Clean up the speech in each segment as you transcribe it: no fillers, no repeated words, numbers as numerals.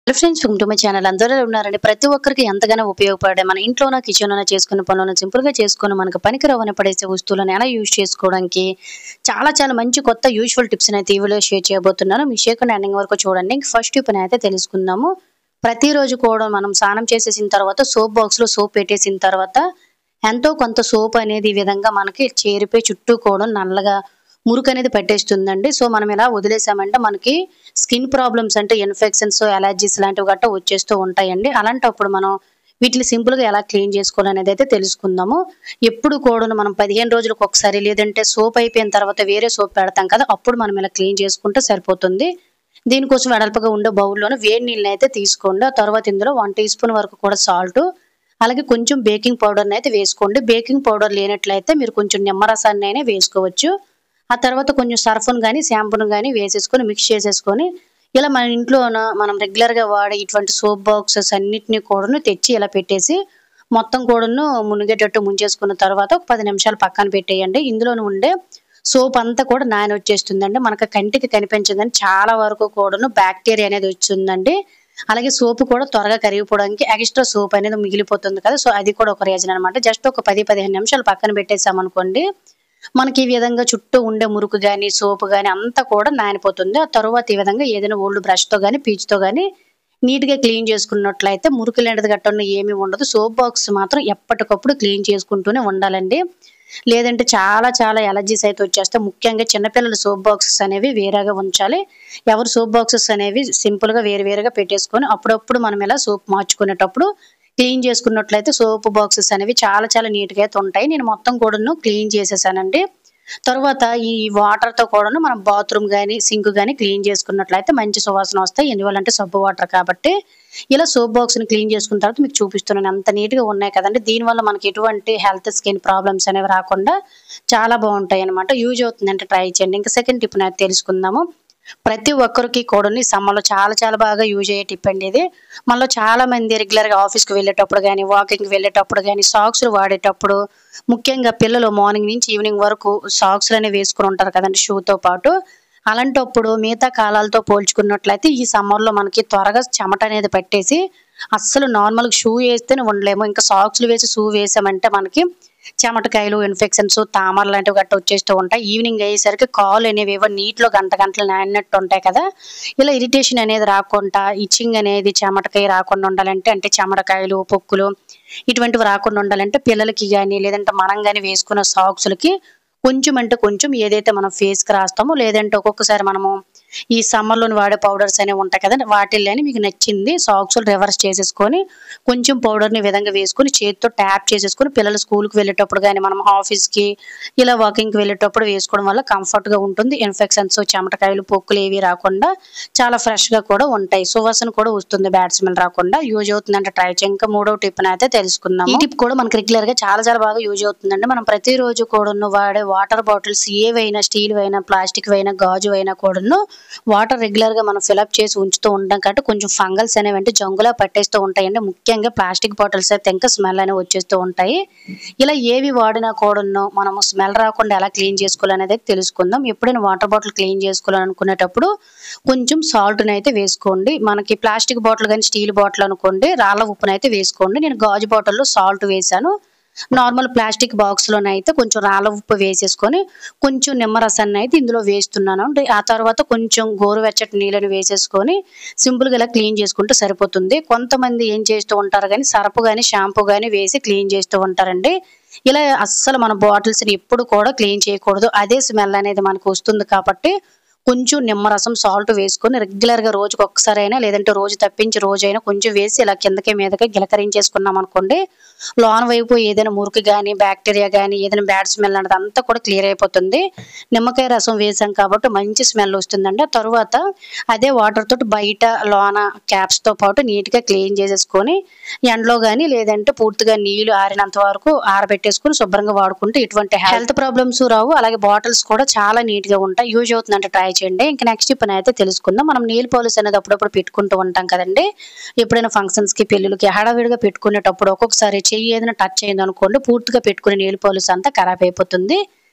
Hello friends, welcome to my channel. అందరూ ఉన్నారండి. ప్రతి ఒక్కరికి ఎంతగానో ఉపయోగపడే మన ఇంట్లోన కిచెన్లోన చేసుకునే పనులను సింపుల్గా చేసుకొని మనకు పనికిరావని పడేసే వస్తువులను ఎలా యూజ్ చేసుకోవడానికి చాలా మంచి కొత్త యూజ్ఫుల్ టిప్స్ అయితే ఈ వీడియో షేర్ చేయబోతున్నాను. మీ షేర్ ఎండింగ్ వరకు చూడండి. ఫస్ట్ టిప్ అయితే తెలుసుకుందాము. ప్రతిరోజు కూడా మనం స్నానం చేసేసిన తర్వాత సోప్ బాక్స్లో సోప్ పెట్టేసిన తర్వాత ఎంతో కొంత సోప్ అనేది ఈ విధంగా మనకి చేరిపోయి చుట్టూ కూడా నల్లగా మురికి అనేది పట్టేస్తుందండి. సో మనం ఇలా వదిలేసామంటే మనకి స్కిన్ ప్రాబ్లమ్స్ అంటే ఇన్ఫెక్షన్స్, అలర్జీస్ లాంటివి గట్రా వచ్చేస్తూ ఉంటాయండి. అలాంటప్పుడు మనం వీటిని సింపుల్గా ఎలా క్లీన్ చేసుకోవాలనేది అయితే తెలుసుకుందాము. ఎప్పుడు కూడా మనం 15 రోజులకు ఒకసారి లేదంటే సోప్ అయిపోయిన తర్వాత వేరే సోప్ పెడతాం కదా, అప్పుడు మనం ఇలా క్లీన్ చేసుకుంటే సరిపోతుంది. దీనికోసం వెడల్పుగా ఉండే బౌల్లోనే వేడి నీళ్ళని అయితే తీసుకోండి. ఆ తర్వాత ఇందులో 1 టీ స్పూన్ వరకు కూడా సాల్ట్, అలాగే కొంచెం బేకింగ్ పౌడర్ని అయితే వేసుకోండి. బేకింగ్ పౌడర్ లేనట్లయితే మీరు కొంచెం నిమ్మరసాన్ని అయినా వేసుకోవచ్చు. ఆ తర్వాత కొంచెం సర్ఫ్ను కానీ షాంపూను కానీ వేసేసుకొని మిక్స్ చేసేసుకొని ఇలా మన ఇంట్లోన మనం రెగ్యులర్గా వాడే ఇటువంటి సోప్ బాక్సెస్ అన్నిటినీ కూడాను తెచ్చి ఇలా పెట్టేసి మొత్తం కూడాను మునిగేటట్టు ముంచేసుకున్న తర్వాత ఒక 10 నిమిషాలు పక్కన పెట్టేయండి. ఇందులోనే ఉండే సోప్ అంతా కూడా నాని వచ్చేస్తుందండి. మనకు కంటికి కనిపించదని చాలా వరకు కూడాను బ్యాక్టీరియా అనేది వచ్చిందండి. అలాగే సోపు కూడా త్వరగా కరిగిపోవడానికి ఎక్స్ట్రా సోప్ అనేది మిగిలిపోతుంది కదా, సో అది కూడా ఒక రీజన్ అనమాట. జస్ట్ ఒక 10-15 నిమిషాలు పక్కన పెట్టేసామనుకోండి, మనకి ఈ విధంగా చుట్టూ ఉండే మురుకు కానీ సోపు కానీ అంతా కూడా నానిపోతుంది. ఆ తర్వాత ఈ విధంగా ఏదైనా ఓల్డ్ బ్రష్తో కానీ పీచుతో కానీ నీట్గా క్లీన్ చేసుకున్నట్లయితే మురికి లాంటిది గట్టను ఏమీ ఉండదు. సోప్ బాక్స్ మాత్రం ఎప్పటికప్పుడు క్లీన్ చేసుకుంటూనే ఉండాలండి. లేదంటే చాలా ఎలర్జీస్ అయితే వచ్చేస్తాయి. ముఖ్యంగా చిన్నపిల్లల సోప్ బాక్సెస్ అనేవి వేరేగా ఉంచాలి. ఎవరు సోప్ బాక్సెస్ అనేవి సింపుల్గా వేరుగా పెట్టేసుకొని అప్పుడప్పుడు మనం ఇలా సోప్ మార్చుకునేటప్పుడు క్లీన్ చేసుకున్నట్లయితే సోప్ బాక్సెస్ అనేవి చాలా నీట్గా అయితే ఉంటాయి. నేను మొత్తం కూడాను క్లీన్ చేసేసానండి. తర్వాత ఈ వాటర్తో కూడాను మనం బాత్రూమ్ కానీ సింక్ కానీ క్లీన్ చేసుకున్నట్లయితే మంచి సువాసన వస్తాయి. ఎందువల్లంటే సబ్బు వాటర్ కాబట్టి. ఇలా సోప్ బాక్స్ని క్లీన్ చేసుకున్న తర్వాత మీకు చూపిస్తున్నాను. అంత నీట్గా ఉన్నాయి కదండి. దీనివల్ల మనకి ఎటువంటి హెల్త్ స్కిన్ ప్రాబ్లమ్స్ అనేవి రాకుండా చాలా బాగుంటాయి అనమాట. యూజ్ అవుతుందంటే ట్రై చేయండి. ఇంకా సెకండ్ టిప్ అనేది తెలుసుకుందాము. ప్రతి ఒక్కరికి కూడా ఈ సమ్మర్లో చాలా బాగా యూజ్ అయ్యే టిప్ అండి ఇది. మనలో చాలా మంది రెగ్యులర్గా ఆఫీస్కి వెళ్ళేటప్పుడు కానీ వాకింగ్కి వెళ్ళేటప్పుడు కానీ సాక్స్లు వాడేటప్పుడు, ముఖ్యంగా పిల్లలు మార్నింగ్ నుంచి ఈవినింగ్ వరకు సాక్స్లు అనేవి వేసుకుని ఉంటారు కదండి షూతో పాటు. అలాంటప్పుడు మిగతా కాలాలతో పోల్చుకున్నట్లయితే ఈ సమ్మర్లో మనకి త్వరగా చెమట అనేది పట్టేసి అస్సలు నార్మల్గా షూ వేస్తేనే ఉండలేము. ఇంకా సాక్స్లు వేసి షూ వేసామంటే మనకి చెమటకాయలు, ఇన్ఫెక్షన్స్, తామర లాంటివి గట్ట వచ్చేస్తూ ఉంటాయి. ఈవినింగ్ అయ్యేసరికి కాళ్ళు అనేవి ఏవో నీటిలో గంటలు నానినట్టు ఉంటాయి కదా. ఇలా ఇరిటేషన్ అనేది రాకుండా, ఇచ్చింగ్ అనేది చెమటకాయ రాకుండా ఉండాలంటే, అంటే చెమటకాయలు, పొక్కులు ఇటువంటివి రాకుండా ఉండాలంటే పిల్లలకి కానీ లేదంటే మనం కానీ వేసుకున్న సాక్స్లకి కొంచెం అంటే కొంచెం ఏదైతే మనం ఫేస్కి రాస్తామో లేదంటే ఒక్కొక్కసారి మనము ఈ సమ్మర్లోని వాడే పౌడర్స్ అనేవి ఉంటాయి కదండి, వాటిల్లోని మీకు నచ్చింది సాక్స్లు రివర్స్ చేసేసుకొని కొంచెం పౌడర్ని ఈ విధంగా వేసుకొని చేతితో ట్యాప్ చేసేసుకొని పిల్లలు స్కూల్కి వెళ్ళేటప్పుడు కానీ మనం ఆఫీస్కి ఇలా వాకింగ్కి వెళ్ళేటప్పుడు వేసుకోవడం వల్ల కంఫర్ట్గా ఉంటుంది. ఇన్ఫెక్షన్స్, చెమటకాయలు, పొక్కులు ఏవి రాకుండా చాలా ఫ్రెష్గా కూడా ఉంటాయి. సువాసన కూడా వస్తుంది, బ్యాడ్ స్మెల్ రాకుండా. యూజ్ అవుతుందంటే ట్రై చేయండి. ఇంకా మూడో టిప్ అయితే తెలుసుకుందాం. ఈ టిప్ కూడా మనకి రెగ్యులర్గా చాలా బాగా యూజ్ అవుతుందండి. మనం ప్రతిరోజు కూడా వాడే వాటర్ బాటిల్స్ ఏవైనా స్టీల్ అయినా ప్లాస్టిక్ అయినా గాజు అయినా కూడాను వాటర్ రెగ్యులర్గా మనం ఫిలప్ చేసి ఉంచుతూ ఉంటాం కాబట్టి కొంచెం ఫంగల్స్ అనేవి అంటే జంగులా పట్టేస్తూ ఉంటాయండి. ముఖ్యంగా ప్లాస్టిక్ బాటిల్స్ అయితే ఇంకా స్మెల్ అనేవి వచ్చేస్తూ ఉంటాయి. ఇలా ఏవి వాడినా కూడాను మనము స్మెల్ రాకుండా ఎలా క్లీన్ చేసుకోవాలనేది తెలుసుకుందాం. ఎప్పుడైనా వాటర్ బాటిల్ క్లీన్ చేసుకోవాలనుకునేటప్పుడు కొంచెం సాల్ట్ని అయితే వేసుకోండి. మనకి ప్లాస్టిక్ బాటిల్ కానీ స్టీల్ బాటిల్ అనుకోండి రాళ్ళ ఉప్పునైతే వేసుకోండి. నేను గాజు బాటిల్లో సాల్ట్ వేసాను. నార్మల్ ప్లాస్టిక్ బాక్స్లోనైతే కొంచెం రాళ్ళ ఉప్పు వేసేసుకొని కొంచెం నిమ్మరసాన్ని అయితే ఇందులో వేస్తున్నాను. ఆ తర్వాత కొంచెం గోరువెచ్చటి నీళ్ళని వేసేసుకొని సింపుల్గా ఇలా క్లీన్ చేసుకుంటే సరిపోతుంది. కొంతమంది ఏం చేస్తూ ఉంటారు కానీ సర్ఫ్ కానీ షాంపూ కానీ వేసి క్లీన్ చేస్తూ ఉంటారండి. ఇలా అస్సలు మన బాటిల్స్ని ఎప్పుడు కూడా క్లీన్ చేయకూడదు. అదే స్మెల్ అనేది మనకు వస్తుంది కాబట్టి కొంచెం నిమ్మరసం సాల్ట్ వేసుకొని రెగ్యులర్గా రోజుకి ఒక్కసారైనా లేదంటే రోజు తప్పించి రోజైనా కొంచెం వేసి ఇలా కిందకి మీదకి గిలకరించేసుకున్నాం అనుకోండి, లోన వైపు ఏదైనా మురికి కానీ బ్యాక్టీరియా కానీ ఏదైనా బ్యాడ్ స్మెల్ అనేది అంతా కూడా క్లియర్ అయిపోతుంది. నిమ్మకాయ రసం వేసాం కాబట్టి మంచి స్మెల్ వస్తుందండి. ఆ తర్వాత అదే వాటర్ తోటి బయట లోన క్యాప్స్తో పాటు నీట్గా క్లీన్ చేసేసుకొని ఎండలో కానీ లేదంటే పూర్తిగా నీళ్లు ఆరినంత వరకు ఆరబెట్టేసుకొని శుభ్రంగా వాడుకుంటే ఎటువంటి హెల్త్ ప్రాబ్లమ్స్ రావు. అలాగే బాటిల్స్ కూడా చాలా నీట్గా ఉంటాయి. యూజ్ అవుతుందంటే ట్రై చేయండి. ఇంకా నెక్స్ట్ టిప్ అయితే తెలుసుకుందాం. మనం నెయిల్ పాలిష్ అనేది అప్పుడప్పుడు పెట్టుకుంటూ ఉంటాం కదండి. ఎప్పుడైనా ఫంక్షన్స్కి పెళ్ళిళ్ళకి హడావిడిగా పెట్టుకునేటప్పుడు ఒక్కొక్కసారి చెయ్యి ఏదైనా టచ్ అయింది అనుకోండి, పూర్తిగా పెట్టుకునే నెయిల్ పాలిష్ అంతా ఖరాబ్ అయిపోతుంది.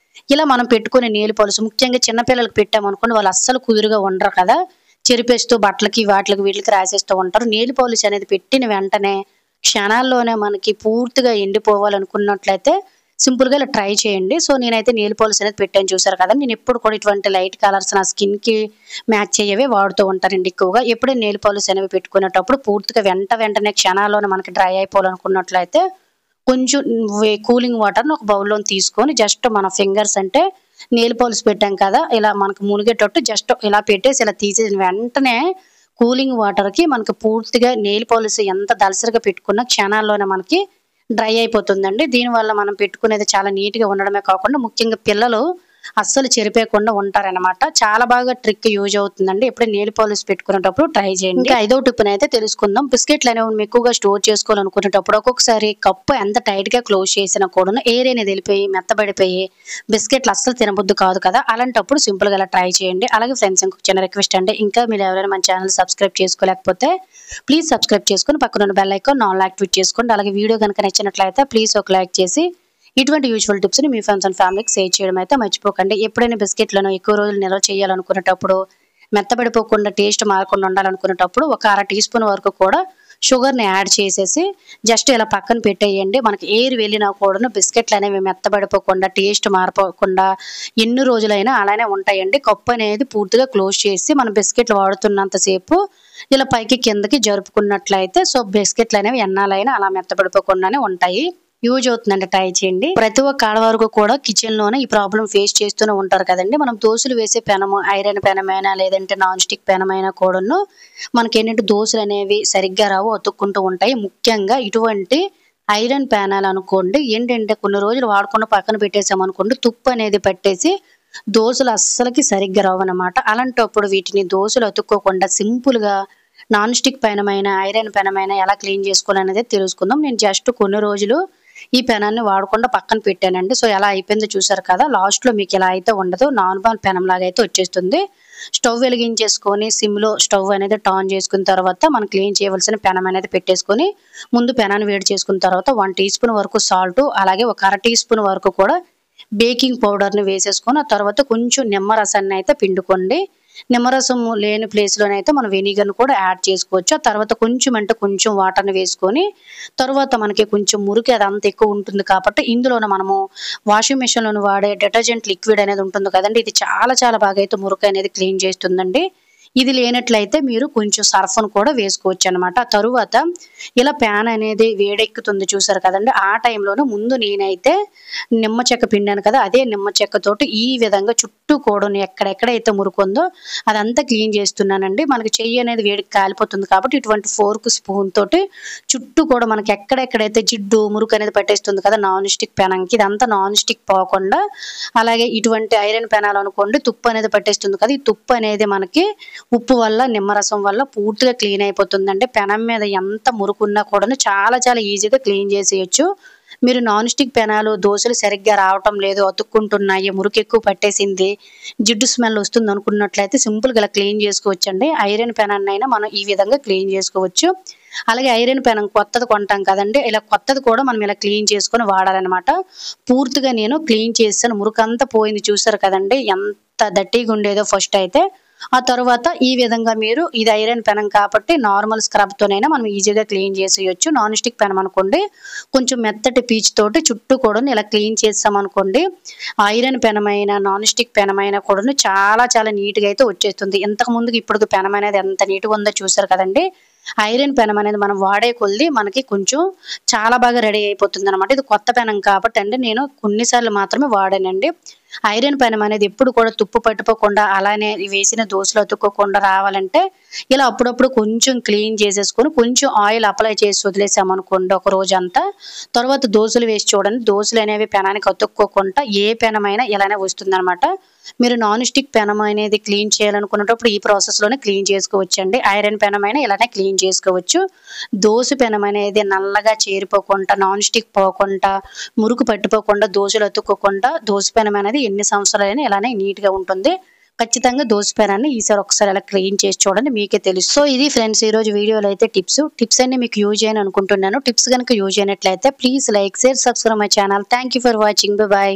ఇలా మనం పెట్టుకునే నెయిల్ పాలిష్ ముఖ్యంగా చిన్నపిల్లలకు పెట్టామనుకోండి వాళ్ళు అస్సలు కుదురుగా ఉండరు కదా. చెరిపేస్తూ బట్టలకి వాటికి వీటికి రాసేస్తూ ఉంటారు. నెయిల్ పాలిష్ అనేది పెట్టిన వెంటనే క్షణాల్లోనే మనకి పూర్తిగా ఎండిపోవాలనుకున్నట్లయితే సింపుల్‌గా ఇలా ట్రై చేయండి. సో, నేనైతే నెయిల్ పాలిష్ అనేది పెట్టాను చూసారు కదా! నేను ఎప్పుడు కూడా ఇటువంటి లైట్ కలర్స్ నా స్కిన్‌కి మ్యాచ్ అయ్యేవే వాడుతూ ఉంటానండి ఎక్కువగా. ఎప్పుడైనా నెయిల్ పాలిష్ అనేవి పెట్టుకునేటప్పుడు పూర్తిగా వెంటనే క్షణాల్లోనే మనకి డ్రై అయిపోవాలనుకున్నట్లయితే కొంచెం కూలింగ్ వాటర్‌ని ఒక బౌల్‌లోని తీసుకొని జస్ట్ మన ఫింగర్స్ అంటే నెయిల్ పాలిష్ పెట్టాం కదా! ఇలా మనకు మునిగేటట్టు జస్ట్ ఇలా పెట్టేసి ఇలా తీసేసిన వెంటనే కూలింగ్ వాటర్‌కి మనకు పూర్తిగా నెయిల్ పాలిష్ ఎంత దళసరిగా పెట్టుకున్న క్షణాల్లోనే మనకి డ్రై అయిపోతుందండి. దీనివల్ల మనం పెట్టుకునేది చాలా నీట్‌గా ఉండడమే కాకుండా ముఖ్యంగా పిల్లలు అస్సలు చెరిపేయకుండా ఉంటారనమాట. చాలా బాగా ట్రిక్ యూజ్ అవుతుందండి. ఎప్పుడైనా నెయిల్ పాలిష్ పెట్టుకునేటప్పుడు ట్రై చేయండి. ఇంకా ఐదో టిప్‌నైతే తెలుసుకుందాం. బిస్కెట్లు అనేవి ఎక్కువగా స్టోర్ చేసుకోవాలనుకునేటప్పుడు ఒక్కొక్కసారి కప్పు ఎంత టైట్‌గా క్లోజ్ చేసినా కూడాను ఎయిర్ అనేది వెళ్ళిపోయి మెత్తబడిపోయి బిస్కెట్లు అస్సలు తినబుద్ధి కాదు కదా! అలాంటప్పుడు సింపుల్‌గా ఇలా ట్రై చేయండి. అలాగే ఫ్రెండ్స్ ఇంకొక చిన్న రిక్వెస్ట్ అండి. ఇంకా మీరు ఎవరైనా మన ఛానెల్ సబ్స్క్రైబ్ చేసుకోలేకపోతే ప్లీజ్ సబ్స్క్రైబ్ చేసుకొని పక్కన ఉన్న బెల్ ఐకాన్ ఆల్ యాక్టివేట్ చేసుకోండి. అలాగే వీడియో గనుక నచ్చినట్లయితే ప్లీజ్ ఒక లైక్ చేసి ఇటువంటి యూజువల్ టిప్స్‌ని మీ ఫ్రెండ్స్ అండ్ ఫ్యామిలీకి షేర్ చేయడం అయితే మర్చిపోకండి. ఎప్పుడైనా బిస్కెట్లను ఎక్కువ రోజులు నిల్వ చేయాలనుకునేటప్పుడు మెత్తబడిపోకుండా టేస్ట్ మారకుండా ఉండాలనుకునేటప్పుడు ఒక అర టీ స్పూన్ వరకు కూడా షుగర్‌ని యాడ్ చేసేసి జస్ట్ ఇలా పక్కన పెట్టేయండి. మనకి ఎయిర్ వెళ్ళినా కూడాను బిస్కెట్లు అనేవి మెత్తబడిపోకుండా టేస్ట్ మారిపోకుండా ఎన్ని రోజులైనా అలానే ఉంటాయండి. కప్పు అనేది పూర్తిగా క్లోజ్ చేసి మనం బిస్కెట్లు వాడుతున్నంత సేపు ఇలా పైకి కిందకి జరుపుకున్నట్లయితే సో బిస్కెట్లు అనేవి ఎన్నాళ్ళైనా అలా మెత్తబడిపోకుండానే ఉంటాయి. యూజ్ అవుతుందండి. ట్రై చేయండి. ప్రతి ఒక్క ఆడవారు కూడా కిచెన్ లోనే ఈ ప్రాబ్లం ఫేస్ చేస్తూనే ఉంటారు కదండి. మనం దోసలు వేసే పెనము ఐరన్ పెనమైనా లేదంటే నాన్ స్టిక్ పెనమైనా కూడాను మనకి ఏంటంటే దోసలు అనేవి సరిగ్గా రావు, అతుక్కుంటూ ఉంటాయి. ముఖ్యంగా ఇటువంటి ఐరన్ ప్యానాలు అనుకోండి ఏంటంటే కొన్ని రోజులు వాడకుండా పక్కన పెట్టేసామనుకోండి తుప్పు అనేది పట్టేసి దోసలు అస్సలకి సరిగ్గా రావన్నమాట. అలాంటప్పుడు వీటిని దోసలు అతుక్కోకుండా సింపుల్‌గా నాన్ స్టిక్ పెనమైన ఐరన్ పెనమైన ఎలా క్లీన్ చేసుకోవాలనేది తెలుసుకుందాం. నేను జస్ట్ కొన్ని రోజులు ఈ పెనాన్ని వాడకుండా పక్కన పెట్టానండి. సో, ఎలా అయిపోయిందో చూసారు కదా! లాస్ట్‌లో మీకు ఇలా అయితే ఉండదు. నార్మల్ పెనంలాగా అయితే వచ్చేస్తుంది. స్టవ్ వెలిగించేసుకొని సిమ్‌లో స్టవ్ అనేది ఆన్ చేసుకున్న తర్వాత మనం క్లీన్ చేయవలసిన పెనం అనేది పెట్టేసుకొని ముందు పెనాన్ని వేడి చేసుకున్న తర్వాత 1 టీ స్పూన్ వరకు సాల్ట్ అలాగే ఒక అర టీ స్పూన్ వరకు కూడా బేకింగ్ పౌడర్‌ని వేసేసుకొని ఆ తర్వాత కొంచెం నిమ్మరసాన్ని అయితే పిండుకోండి. నిమ్మరసం లేని ప్లేస్‌లోనైతే మనం వెనిగర్‌ని కూడా యాడ్ చేసుకోవచ్చు. ఆ తర్వాత కొంచెం అంటే కొంచెం వాటర్‌ని వేసుకొని తర్వాత మనకి కొంచెం మురికి అదంతా ఎక్కువ ఉంటుంది కాబట్టి ఇందులోనే మనము వాషింగ్ మెషిన్‌లోని వాడే డిటర్జెంట్ లిక్విడ్ అనేది ఉంటుంది కదండీ! ఇది చాలా బాగా అయితే మురికి అనేది క్లీన్ చేస్తుందండి. ఇది లేనట్లయితే మీరు కొంచెం సర్ఫ్‌ను కూడా వేసుకోవచ్చనమాట. ఆ తరువాత ఇలా ప్యాన్ అనేది వేడెక్కుతుంది చూసారు కదండీ! ఆ టైంలోనే ముందు నేనైతే నిమ్మ చెక్క పిండాను కదా! అదే నిమ్మ చెక్కతోటి ఈ విధంగా చుట్టూ కూడాను ఎక్కడెక్కడైతే మురుకుందో అదంతా క్లీన్ చేస్తున్నానండి. మనకి చెయ్యి అనేది వేడికి కాలిపోతుంది కాబట్టి ఇటువంటి ఫోర్క్, స్పూన్ తోటి చుట్టూ కూడా మనకి ఎక్కడెక్కడైతే జిడ్డు, మురుకు అనేది పట్టేస్తుంది కదా! నాన్ స్టిక్ పెనంకి ఇదంతా నాన్ స్టిక్ పోకుండా అలాగే ఇటువంటి ఐరన్ పెనాలు అనుకోండి తుప్పు అనేది పట్టేస్తుంది కదా! ఈ తుప్పు అనేది మనకి ఉప్పు వల్ల, నిమ్మరసం వల్ల పూర్తిగా క్లీన్ అయిపోతుందండి. పెనం మీద ఎంత మురుకున్నా కూడాను చాలా ఈజీగా క్లీన్ చేసేయొచ్చు. మీరు నాన్ స్టిక్ పెనాలు దోసలు సరిగ్గా రావటం లేదు, అతుక్కుంటున్నాయి, మురికి ఎక్కువ పట్టేసింది, జిడ్డు స్మెల్ వస్తుంది అనుకున్నట్లయితే సింపుల్‌గా ఇలా క్లీన్ చేసుకోవచ్చండి. ఐరన్ పెనాన్నైనా మనం ఈ విధంగా క్లీన్ చేసుకోవచ్చు. అలాగే ఐరన్ పెనం కొత్తది కొంటాం కదండీ! ఇలా కొత్తది కూడా మనం ఇలా క్లీన్ చేసుకొని వాడాలనమాట. పూర్తిగా నేను క్లీన్ చేశాను. మురుకంతా పోయింది చూసారు కదండీ! ఎంత డర్టీగా ఉండేదో ఫస్ట్ అయితే. ఆ తరువాత ఈ విధంగా మీరు ఇది ఐరన్ పెనం కాబట్టి నార్మల్ స్క్రబ్‌తోనైనా మనం ఈజీగా క్లీన్ చేసేయొచ్చు. నాన్ స్టిక్ పెనం అనుకోండి కొంచెం మెత్తటి పీచ్ తోటి చుట్టూ కూడాను ఇలా క్లీన్ చేసామనుకోండి ఐరన్ పెనమైన, నాన్ స్టిక్ పెనమైన కూడాను చాలా నీట్‌గా అయితే వచ్చేస్తుంది. ఇంతకు ముందుకి ఇప్పటికి పెనం అనేది ఎంత నీట్‌గా ఉందో చూసారు కదండీ! ఐరన్ పెనం అనేది మనం వాడే కొద్దీ మనకి కొంచెం చాలా బాగా రెడీ అయిపోతుందనమాట. ఇది కొత్త పెనం కాబట్టండి నేను కొన్ని సార్లు మాత్రమే వాడానండి. ఐరన్ పెనం అనేది ఎప్పుడు కూడా తుప్పు పట్టిపోకుండా అలానే వేసిన దోసలు అతుక్కోకుండా రావాలంటే ఇలా అప్పుడప్పుడు కొంచెం క్లీన్ చేసేసుకొని కొంచెం ఆయిల్ అప్లై చేసి వదిలేసామనుకోండి ఒక రోజంతా. తర్వాత దోసలు వేసి చూడండి దోసలు అనేవి పెనానికి అతుక్కోకుండా ఏ పెనమైనా ఇలానే వస్తుందనమాట. మీరు నాన్ స్టిక్ పెనం అనేది క్లీన్ చేయాలనుకున్నప్పుడు ఈ ప్రాసెస్‌లోనే క్లీన్ చేసుకోవచ్చండి. ఐరన్ పెనమైనా ఇలానే క్లీన్ చేసుకోవచ్చు. దోస పెనం అనేది నల్లగా చేరిపోకుండా, నాన్ స్టిక్ పోకుండా, మురుకు పట్టిపోకుండా, దోసలు అతుక్కోకుండా దోస పెనం అనేది ఎన్ని సంవత్సరాలైనా ఇలానే నీట్‌గా ఉంటుంది. ఖచ్చితంగా దోస పెనాన్ని ఈసారి ఒకసారి అలా క్లీన్ చేసి చూడండి మీకే తెలుసు. సో, ఇది ఫ్రెండ్స్ ఈరోజు వీడియోలో అయితే టిప్స్ అన్ని మీకు యూజ్ అయ్యాయని అనుకుంటున్నాను. టిప్స్ గనుక యూజ్ అయినట్లయితే please like, share, subscribe my channel. Thank you for watching. By.